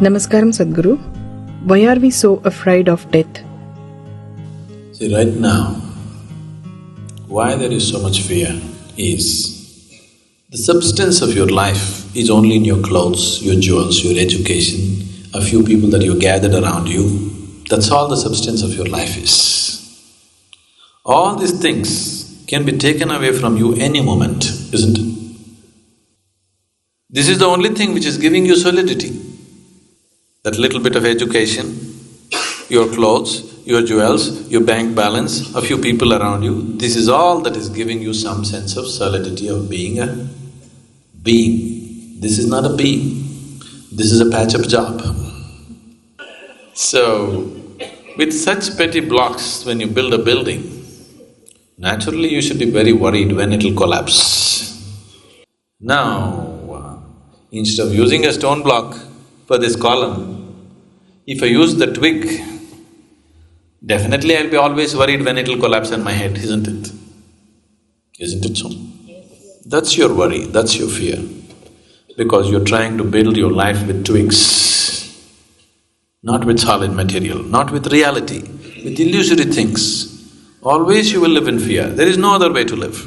Namaskaram Sadhguru. Why are we so afraid of death? See, right now, why there is so much fear is the substance of your life is only in your clothes, your jewels, your education, a few people that you gathered around you. That's all the substance of your life is. All these things can be taken away from you any moment, isn't it? This is the only thing which is giving you solidity. That little bit of education, your clothes, your jewels, your bank balance, a few people around you, this is all that is giving you some sense of solidity of being a being. This is not a being, this is a patch-up job. So, with such petty blocks, when you build a building, naturally you should be very worried when it'll collapse. Now, instead of using a stone block for this column, if I use the twig, definitely I'll be always worried when it'll collapse on my head, isn't it? Isn't it so? That's your worry, that's your fear, because you're trying to build your life with twigs, not with solid material, not with reality, with illusory things. Always you will live in fear, there is no other way to live.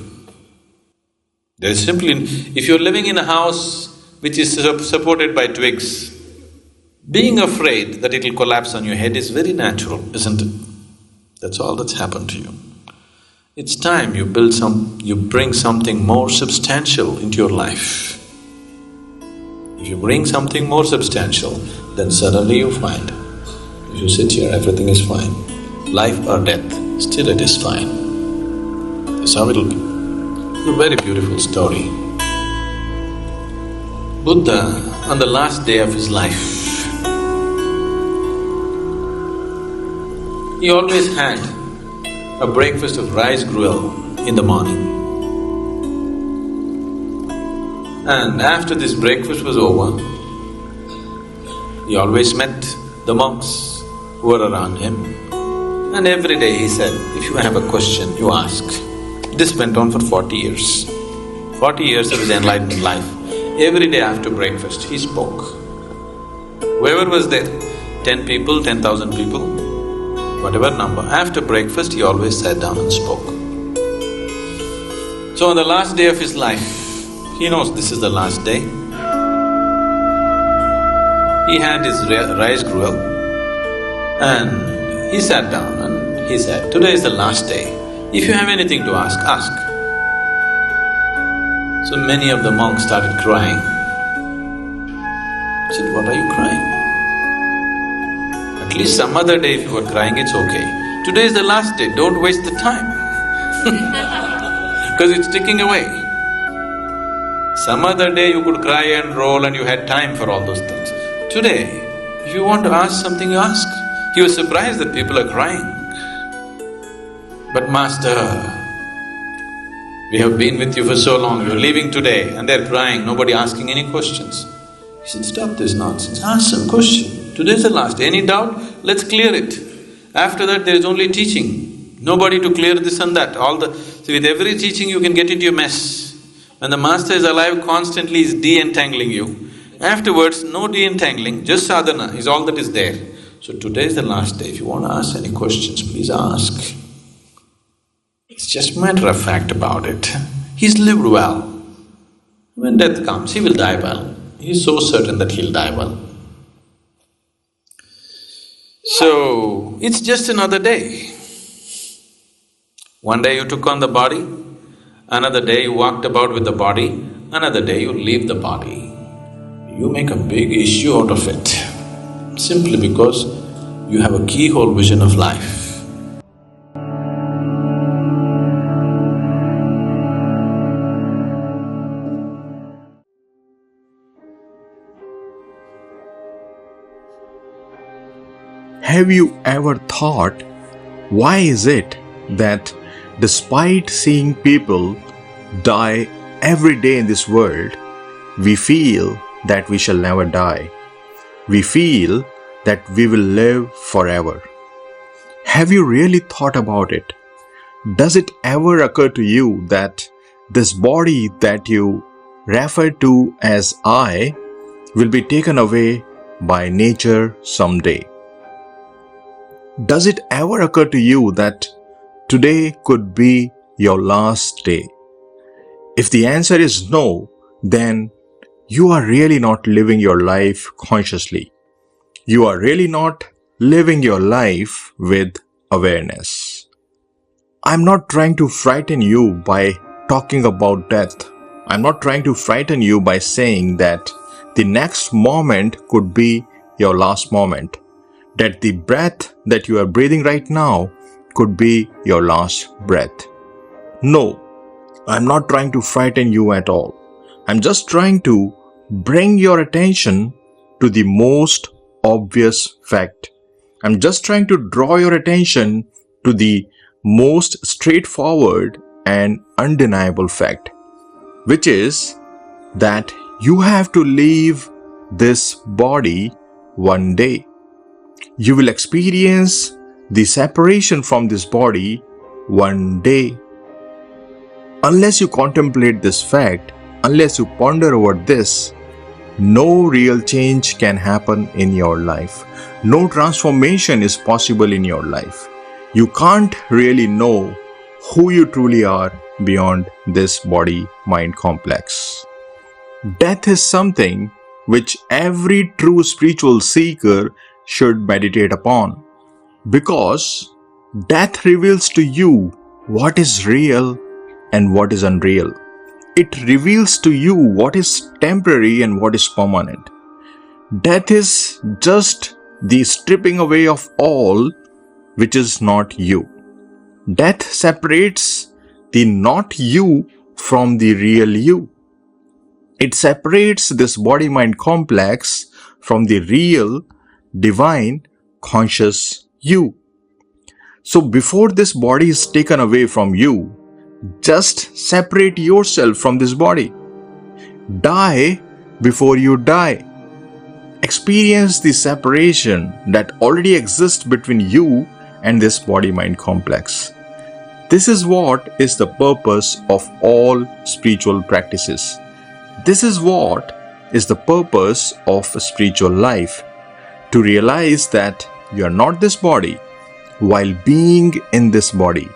There is simply… if you're living in a house which is supported by twigs, being afraid that it'll collapse on your head is very natural, isn't it? That's all that's happened to you. It's time you bring something more substantial into your life. If you bring something more substantial, then suddenly you find, if you sit here, everything is fine. Life or death, still it is fine. That's how it'll be. It's a very beautiful story. Buddha, on the last day of his life, he always had a breakfast of rice gruel in the morning. And after this breakfast was over, he always met the monks who were around him. And every day he said, if you have a question, you ask. This went on for 40 years. 40 years of his enlightened life. Every day after breakfast, he spoke. Whoever was there, 10 people, 10,000 people, whatever number, after breakfast he always sat down and spoke. So on the last day of his life, he knows this is the last day. He had his rice gruel and he sat down and he said, today is the last day. If you have anything to ask, ask. So many of the monks started crying. I said, what are you crying? At least some other day if you were crying, it's okay. Today is the last day, don't waste the time because it's ticking away. Some other day you could cry and roll and you had time for all those things. Today, if you want to ask something, you ask. He was surprised that people are crying. But Master, we have been with you for so long, you're leaving today and they're crying, nobody asking any questions. He said, stop this nonsense, ask some question. Today's the last day, any doubt? Let's clear it. After that there is only teaching, nobody to clear this and that, See, with every teaching you can get into a mess. When the Master is alive, constantly is de-entangling you. Afterwards, no de-entangling, just sadhana is all that is there. So today is the last day, if you want to ask any questions, please ask. It's just a matter of fact about it. He's lived well. When death comes, he will die well. He's so certain that he'll die well. So, it's just another day. One day you took on the body, another day you walked about with the body, another day you leave the body. You make a big issue out of it, simply because you have a keyhole vision of life. Have you ever thought, why is it that despite seeing people die every day in this world, we feel that we shall never die? We feel that we will live forever. Have you really thought about it? Does it ever occur to you that this body that you refer to as I will be taken away by nature someday. Does it ever occur to you that today could be your last day? If the answer is no, then you are really not living your life consciously. You are really not living your life with awareness. I'm not trying to frighten you by talking about death. I'm not trying to frighten you by saying that the next moment could be your last moment, that the breath that you are breathing right now could be your last breath. No, I'm not trying to frighten you at all. I'm just trying to bring your attention to the most obvious fact. I'm just trying to draw your attention to the most straightforward and undeniable fact, which is that you have to leave this body one day. You will experience the separation from this body one day. Unless you contemplate this fact, unless you ponder over this, no real change can happen in your life. No transformation is possible in your life. You can't really know who you truly are beyond this body-mind complex. Death is something which every true spiritual seeker should meditate upon, because death reveals to you what is real and what is unreal. It reveals to you what is temporary and what is permanent. Death is just the stripping away of all which is not you. Death separates the not you from the real you. It separates this body-mind complex from the real, divine, conscious you. So before this body is taken away from you, just separate yourself from this body. Die before you die. Experience the separation that already exists between you and this body-mind complex. This is what is the purpose of all spiritual practices. This is what is the purpose of spiritual life. To realize that you are not this body while being in this body.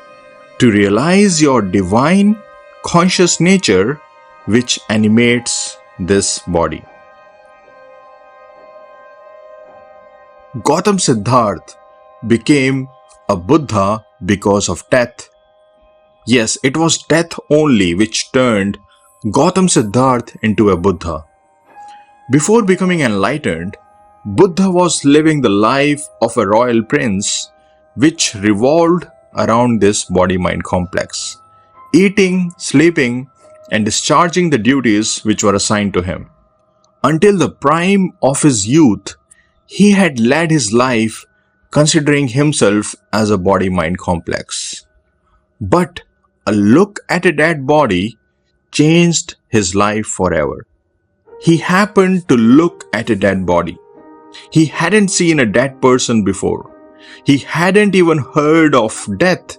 To realize your divine, conscious nature which animates this body. Gautam Siddhartha became a Buddha because of death. Yes, it was death only which turned Gautam Siddhartha into a Buddha. Before becoming enlightened, Buddha was living the life of a royal prince which revolved around this body-mind complex, eating, sleeping, and discharging the duties which were assigned to him. Until the prime of his youth, he had led his life considering himself as a body-mind complex. But a look at a dead body changed his life forever. He happened to look at a dead body. He hadn't seen a dead person before. He hadn't even heard of death.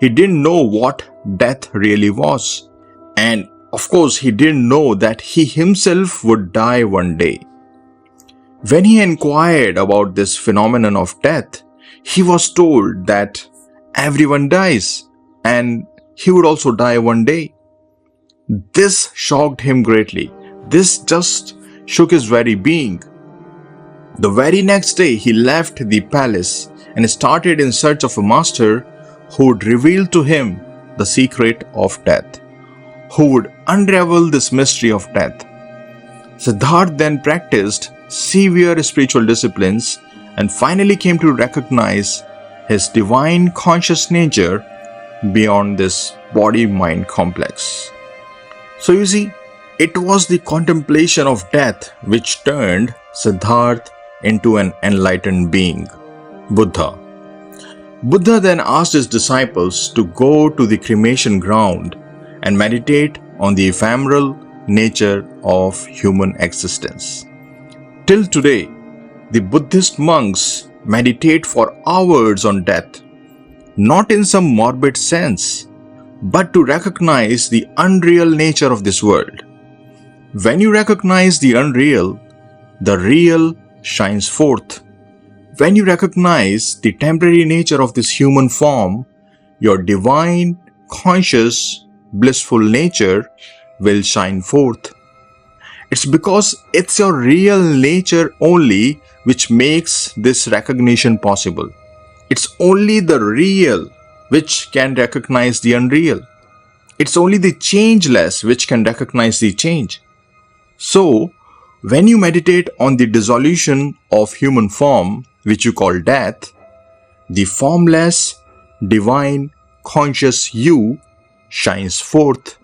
He didn't know what death really was. And of course, he didn't know that he himself would die one day. When he inquired about this phenomenon of death, he was told that everyone dies and he would also die one day. This shocked him greatly. This just shook his very being. The very next day, he left the palace and started in search of a master who would reveal to him the secret of death, who would unravel this mystery of death. Siddhartha then practiced severe spiritual disciplines and finally came to recognize his divine conscious nature beyond this body-mind complex. So you see, it was the contemplation of death which turned Siddhartha into an enlightened being, Buddha. Buddha then asked his disciples to go to the cremation ground and meditate on the ephemeral nature of human existence. Till today, the Buddhist monks meditate for hours on death, not in some morbid sense, but to recognize the unreal nature of this world. When you recognize the unreal, the real shines forth. When you recognize the temporary nature of this human form, your divine, conscious, blissful nature will shine forth. It's because it's your real nature only which makes this recognition possible. It's only the real which can recognize the unreal. It's only the changeless which can recognize the change. So, when you meditate on the dissolution of human form, which you call death, the formless, divine, conscious you shines forth.